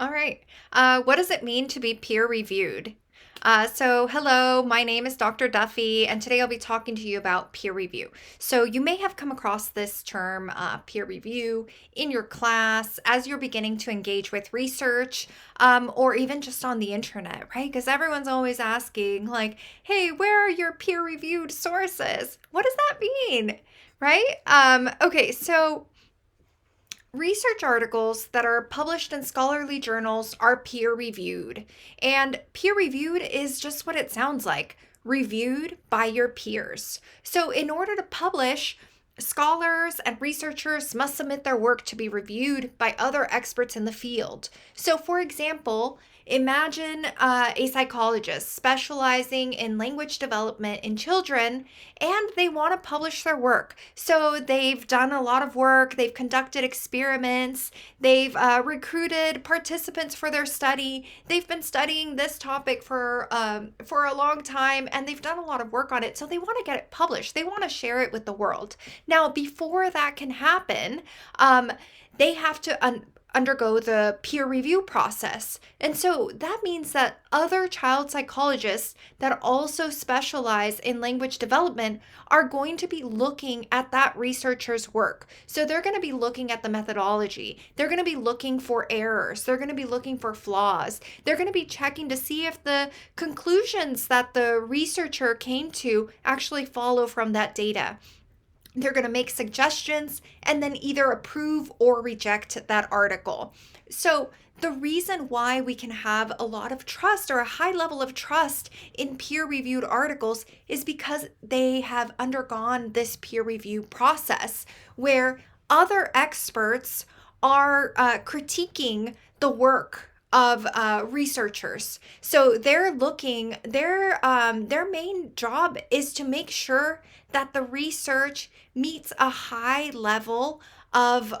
All right. What does it mean to be peer reviewed? Hello, my name is Dr. Duffy, and today I'll be talking to you about peer review. So, you may have come across this term, peer review, in your class as you're beginning to engage with research, or even just on the internet, right? Because everyone's always asking, like, hey, where are your peer reviewed sources? What does that mean? Right? Okay, so research articles that are published in scholarly journals are peer reviewed. And peer reviewed is just what it sounds like, reviewed by your peers. So, in order to publish, scholars and researchers must submit their work to be reviewed by other experts in the field. So, for example, imagine a psychologist specializing in language development in children and they want to publish their work. So they've done a lot of work, they've conducted experiments, they've recruited participants for their study. They've been studying this topic for a long time, and they've done a lot of work on it. So they want to get it published. They want to share it with the world. Now, before that can happen, they have to undergo the peer review process. And so that means that other child psychologists that also specialize in language development are going to be looking at that researcher's work. So they're going to be looking at the methodology. They're going to be looking for errors. They're going to be looking for flaws. They're going to be checking to see if the conclusions that the researcher came to actually follow from that data. They're going to make suggestions and then either approve or reject that article. So, the reason why we can have a lot of trust or a high level of trust in peer reviewed articles is because they have undergone this peer review process where other experts are critiquing the work of researchers. So they're looking. Their main job is to make sure that the research meets a high level of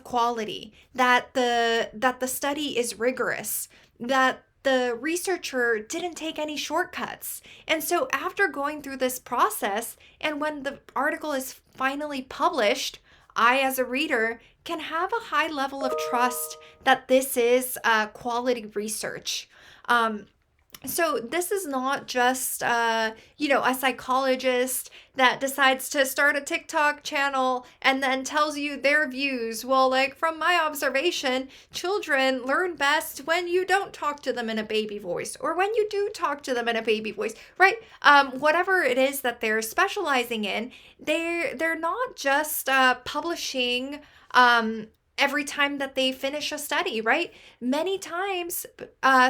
quality, that the study is rigorous, that the researcher didn't take any shortcuts. And so after going through this process, and when the article is finally published, I, as a reader, can have a high level of trust that this is quality research. So this is not just a psychologist that decides to start a TikTok channel and then tells you their views. Well, like from my observation, children learn best when you don't talk to them in a baby voice, or when you do talk to them in a baby voice, right? Whatever it is that they're specializing in, they're not just publishing every time that they finish a study, right? Many times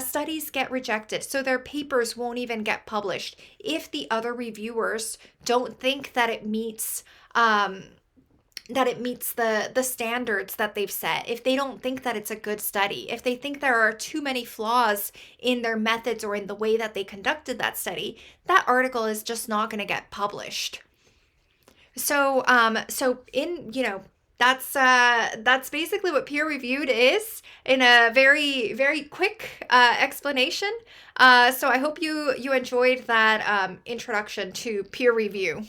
studies get rejected, so their papers won't even get published if the other reviewers don't think that it meets the standards that they've set. If they don't think that it's a good study, if they think there are too many flaws in their methods or in the way that they conducted that study, that article is just not going to get published. So in that's basically what peer reviewed is in a very very quick explanation. So I hope you enjoyed that introduction to peer review.